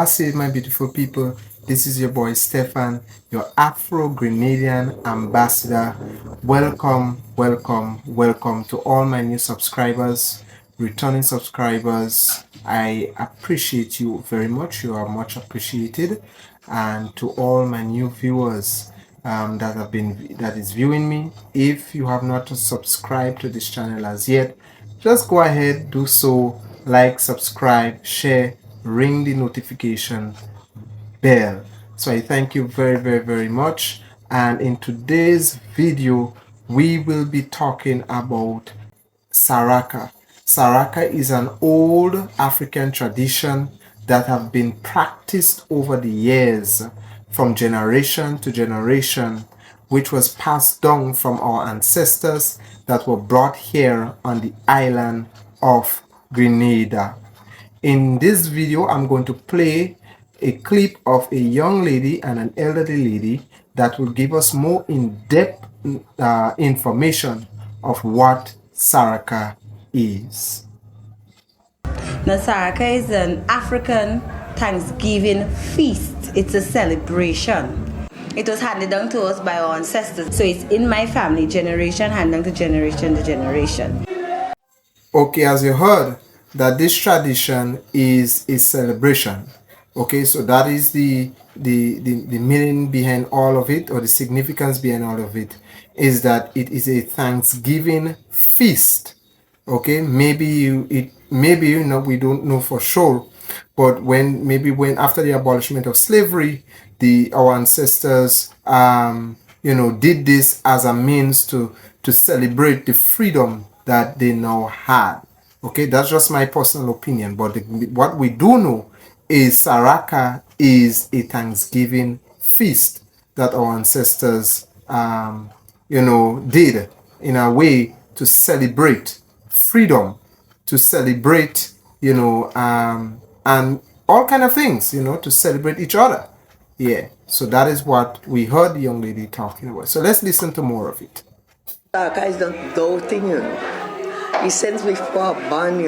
Abasi, my beautiful people. This is your boy Stefan, your Afro-Grenadian ambassador. Welcome, welcome, welcome to all my new subscribers, returning subscribers. I appreciate you very much. You are much appreciated. And to all my new viewers that is viewing me, if you have not subscribed to this channel as yet, just go ahead, do so. Like, subscribe, share, ring the notification bell. So I thank you very, very, very much. And in today's video, we will be talking about Saraka. Saraka is an old African tradition that have been practiced over the years from generation to generation, which was passed down from our ancestors that were brought here on the island of Grenada. In this video, I'm going to play a clip of a young lady and an elderly lady that will give us more in-depth information of what Saraka is. Now, Saraka is an African Thanksgiving feast. It's a celebration. It was handed down to us by our ancestors. So it's in my family, generation, handed down to generation to generation. Okay, as you heard, that this tradition is a celebration. Okay, so that is the meaning behind all of it, or the significance behind all of it, is that it is a Thanksgiving feast. Okay, maybe you know, we don't know for sure, but when after the abolishment of slavery, our ancestors did this as a means to celebrate the freedom that they now had. Okay, that's just my personal opinion, but what we do know is Saraka is a Thanksgiving feast that our ancestors did in a way to celebrate freedom, to celebrate and all kind of things, to celebrate each other. Yeah, so that is what we heard the young lady talking about. So let's listen to more of it. Saraka is not doubting, He sends me for a ban,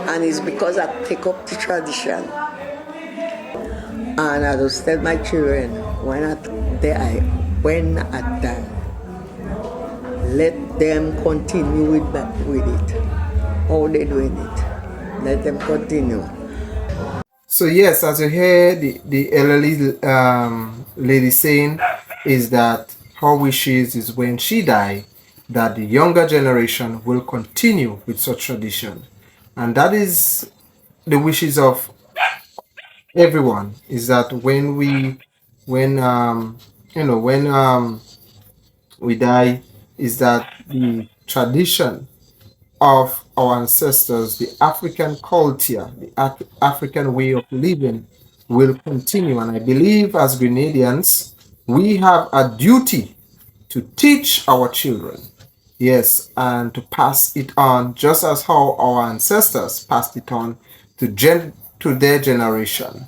and it's because I take up the tradition. And I just tell my children, when I die, let them continue with it. How they doing it. Let them continue. So yes, as you hear the elderly lady saying, is that her wishes is when she die, that the younger generation will continue with such tradition. And that is the wishes of everyone, is that when we die, is that the tradition of our ancestors, the African culture, the African way of living will continue. And I believe as Grenadians, we have a duty to teach our children, yes, and to pass it on just as how our ancestors passed it on to their generation.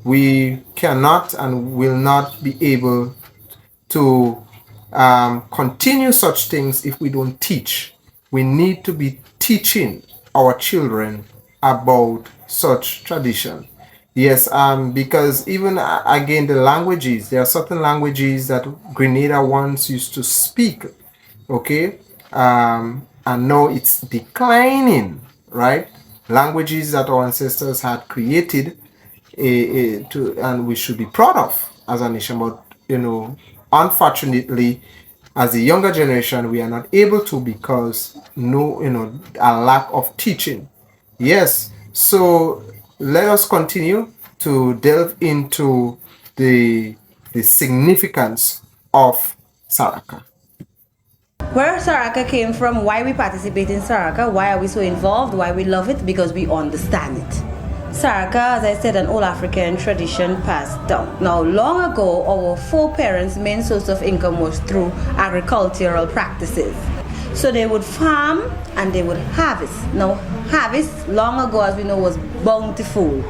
We cannot and will not be able to continue such things if we don't teach. We need to be teaching our children about such tradition. Yes, because even again, the languages, there are certain languages that Grenada once used to speak, okay, and now it's declining, right? Languages that our ancestors had created, and we should be proud of as a nation, but unfortunately, as the younger generation, we are not able to because a lack of teaching. Yes, so let us continue to delve into the significance of Saraka. Where Saraka came from, why we participate in Saraka, why are we so involved, why we love it, because we understand it. Saraka, as I said, an old African tradition passed down. Now, long ago, our foreparents' main source of income was through agricultural practices. So they would farm and they would harvest. Now, harvest, long ago, as we know, was bountiful.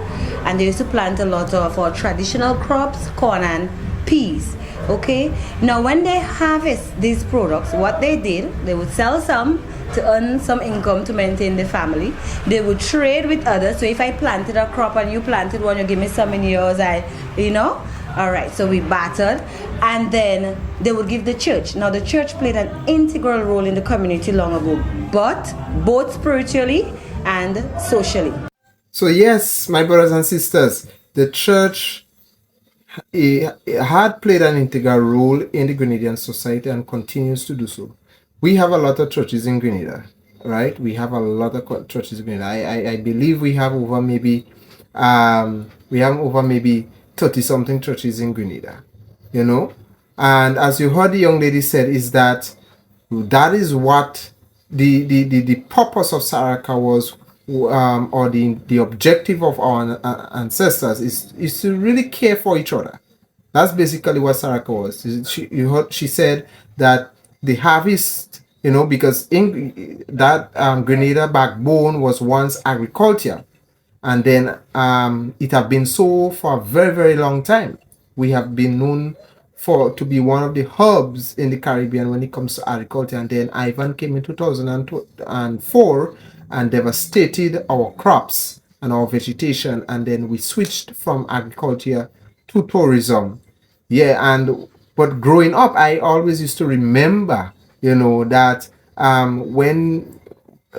And they used to plant a lot of our traditional crops, corn and peas. Okay, now when they harvest these products, what they did, they would sell some, to earn some income to maintain the family. They would trade with others. So if I planted a crop and you planted one, you give me some in yours, all right, so we bartered, and then they would give the church. Now the church played an integral role in the community long ago, but both spiritually and socially. So yes, my brothers and sisters, the church it had played an integral role in the Grenadian society and continues to do so. We have a lot of churches in Grenada, right? We have a lot of churches in Grenada. I believe we have over maybe 30 something churches in Grenada, you know. And as you heard the young lady said, is that is what the purpose of Saraka was, or the objective of our ancestors is to really care for each other. That's basically what Saraka was. She said that the harvest, because in that Grenada backbone was once agriculture, and then it have been so for a very, very long time. We have been known to be one of the hubs in the Caribbean when it comes to agriculture. And then Ivan came in 2004 and devastated our crops and our vegetation. And then we switched from agriculture to tourism. But growing up, I always used to remember, that when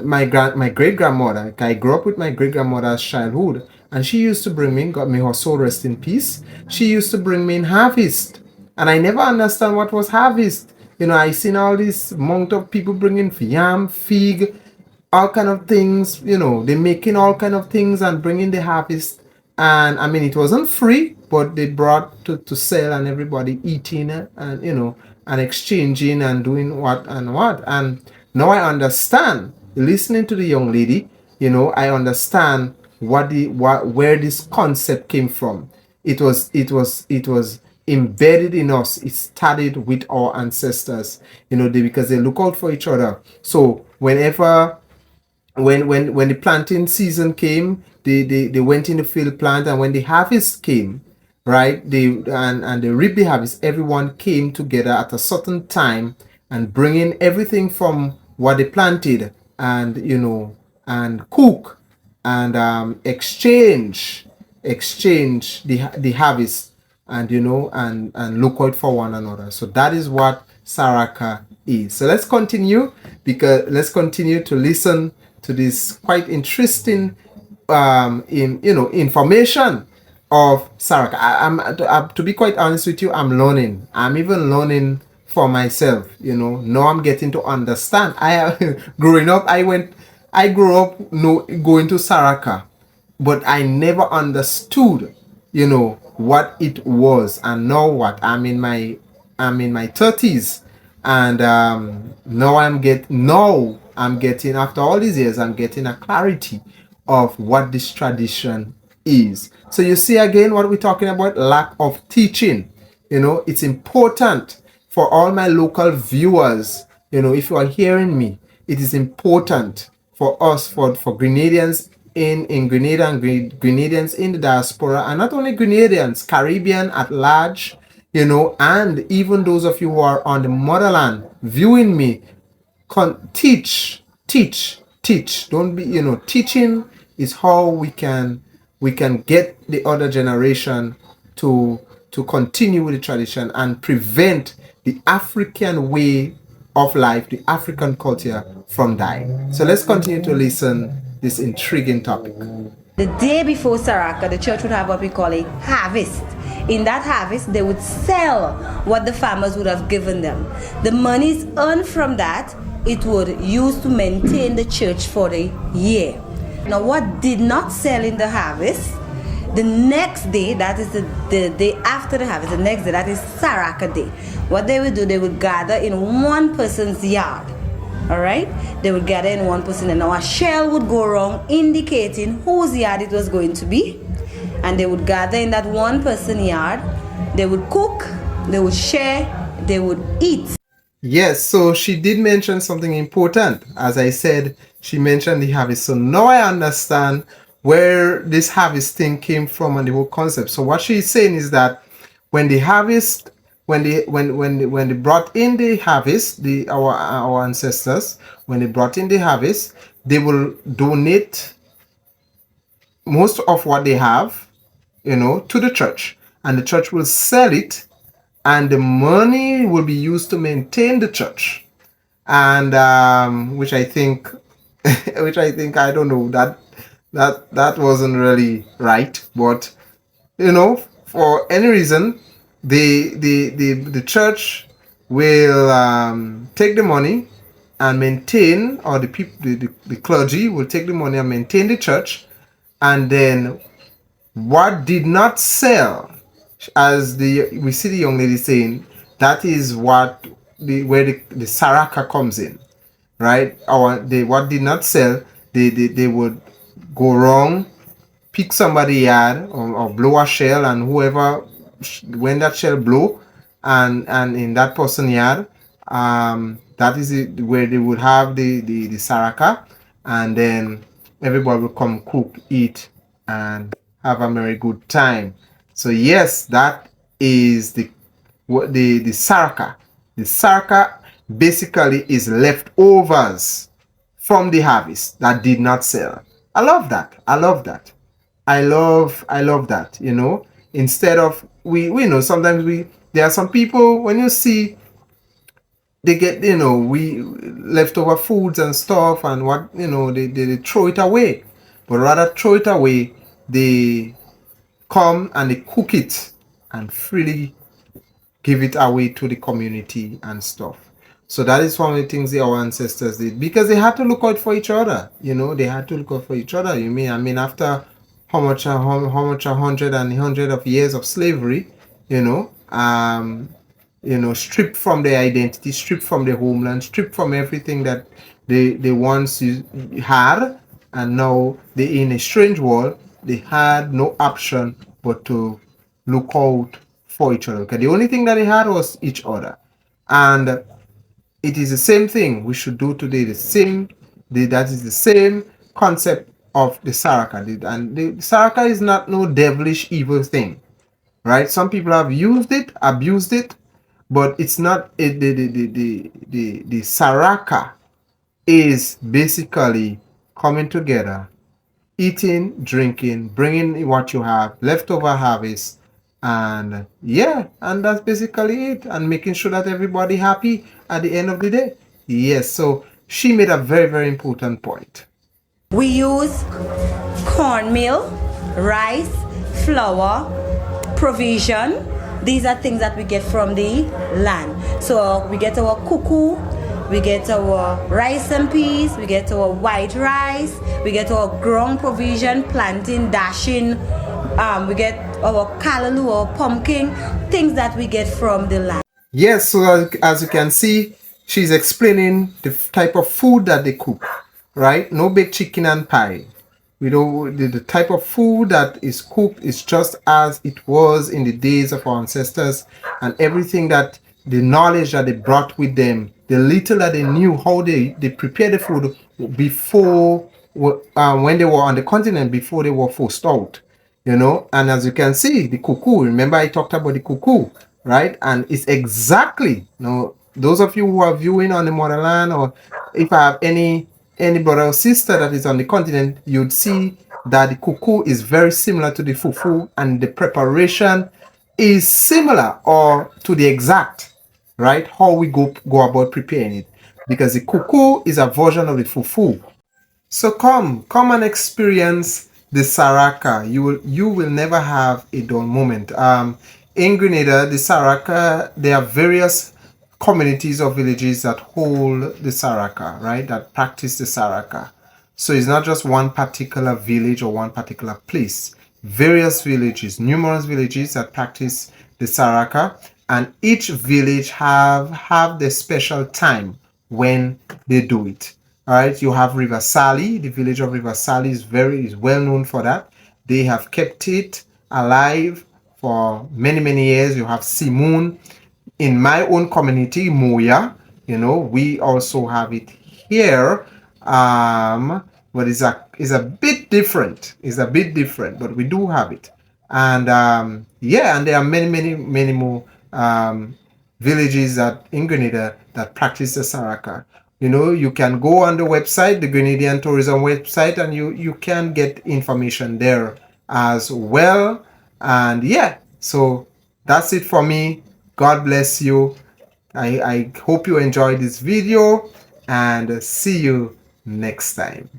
my great grandmother, I grew up with my great grandmother's childhood, and she used to bring me, God may her soul rest in peace, she used to bring me in harvest, and I never understand what was harvest. I seen all these amount of people bringing yam, fig, all kind of things. They making all kind of things and bringing the harvest. And I mean, it wasn't free, but they brought to sell, and everybody eating and exchanging and doing what and what. And now I understand. Listening to the young lady, I understand where this concept came from. It was embedded in us. It started with our ancestors, because they look out for each other. So whenever when the planting season came, they went in the field plant, and when the harvest came, right, they reaped the harvest, everyone came together at a certain time and bringing everything from what they planted, and and cook and exchange the harvest, and and look out for one another. So that is what Saraka is. So let's continue to listen to this quite interesting information of Saraka. I'm to be quite honest with you, I'm learning. I'm even learning for myself. Now I'm getting to understand. Growing up, I grew up going to Saraka, but I never understood what it was. And now what? I'm in my 30s, and now I'm getting, after all these years, I'm getting a clarity of what this tradition is. So you see again what we're talking about, lack of teaching. It's important for all my local viewers, if you are hearing me, it is important for us, for Grenadians in Grenada and Grenadians in the diaspora, and not only Grenadians, Caribbean at large, and even those of you who are on the motherland viewing me, teach. Don't be, teaching is how we can get the other generation to continue with the tradition and prevent the African way of life, the African culture from dying. So let's continue to listen this intriguing topic. The day before Saraka, the church would have what we call a harvest. In that harvest, they would sell what the farmers would have given them. The monies earned from that, it would use to maintain the church for the year. Now, what did not sell in the harvest, the next day, that is the day after the harvest, the next day, that is Saraka day. What they would do, they would gather in one person's yard. All right, they would gather in one person, and now a shell would go around indicating whose yard it was going to be, and they would gather in that one person yard. They would cook, they would share, they would eat. Yes, so she did mention something important. As I said, she mentioned the harvest. So now I understand where this harvest thing came from and the whole concept. So what she's saying is that when the harvest when they brought in the harvest, the our ancestors, when they brought in the harvest, they will donate most of what they have, to the church, and the church will sell it, and the money will be used to maintain the church. And which I think, which I think, I don't know, that wasn't really right, but for any reason, the church will take the money and maintain, or the people, the clergy will take the money and maintain the church, and then what did not sell, as we see the young lady saying, that is where the Saraka comes in, right? Or what did not sell, they would go wrong, pick somebody yard, or blow a shell, and whoever, when that shell blow, and in that person yard, that is it, where they would have the Saraka, and then everybody will come cook, eat, and have a very good time. So yes, that is the Saraka. The Saraka basically is leftovers from the harvest that did not sell. I love that. I love that. I love that. Instead of, we know sometimes, there are some people, when you see, they get, we leftover foods and stuff, and what, they throw it away, but rather throw it away, they come and they cook it and freely give it away to the community and stuff. So that is one of the things our ancestors did, because they had to look out for each other. They had to look out for each other. After how much 100 of years of slavery, stripped from their identity, stripped from their homeland, stripped from everything that they once had, and now they're in a strange world. They had no option but to look out for each other. Okay, the only thing that they had was each other, and it is the same thing we should do today. That is the same concept of the Saraka. And the Saraka is not no devilish evil thing, right? Some people have used it, abused it, but it's not the Saraka is basically coming together, eating, drinking, bringing what you have, leftover harvest, and yeah, and that's basically it, and making sure that everybody happy at the end of the day. Yes, so she made a very, very important point. We use cornmeal, rice, flour, provision. These are things that we get from the land. So we get our cuckoo, we get our rice and peas, we get our white rice, we get our ground provision, plantain, dashing, we get our callaloo or pumpkin, things that we get from the land. Yes, so as you can see, she's explaining the type of food that they cook, right? No baked chicken and pie. The type of food that is cooked is just as it was in the days of our ancestors, and everything that the knowledge that they brought with them, the little that they knew how they prepared the food before, when they were on the continent, before they were forced out. And as you can see, the cuckoo, remember I talked about the cuckoo, right? And it's exactly, those of you who are viewing on the motherland, or if I have any brother or sister that is on the continent, you'd see that the cuckoo is very similar to the fufu, and the preparation is similar, or to the exact, right? How we go about preparing it, because the cuckoo is a version of the fufu. So come and experience the Saraka. You will never have a dull moment. In Grenada, the Saraka, there are various communities or villages that hold the Saraka, right? That practice the Saraka. So it's not just one particular village or one particular place. Various villages, numerous villages that practice the Saraka, and each village have their special time when they do it. All right, you have River Sally. The village of River Sally is well known for that. They have kept it alive for many, many years. You have Simoon. In my own community, Moya, we also have it here. But it's a bit different. It's a bit different, but we do have it. And and there are many, many, many more villages that in Grenada that practice the Saraka. You can go on the website, the Grenadian tourism website, and you can get information there as well. And yeah, so that's it for me. God bless you. I hope you enjoyed this video, and see you next time.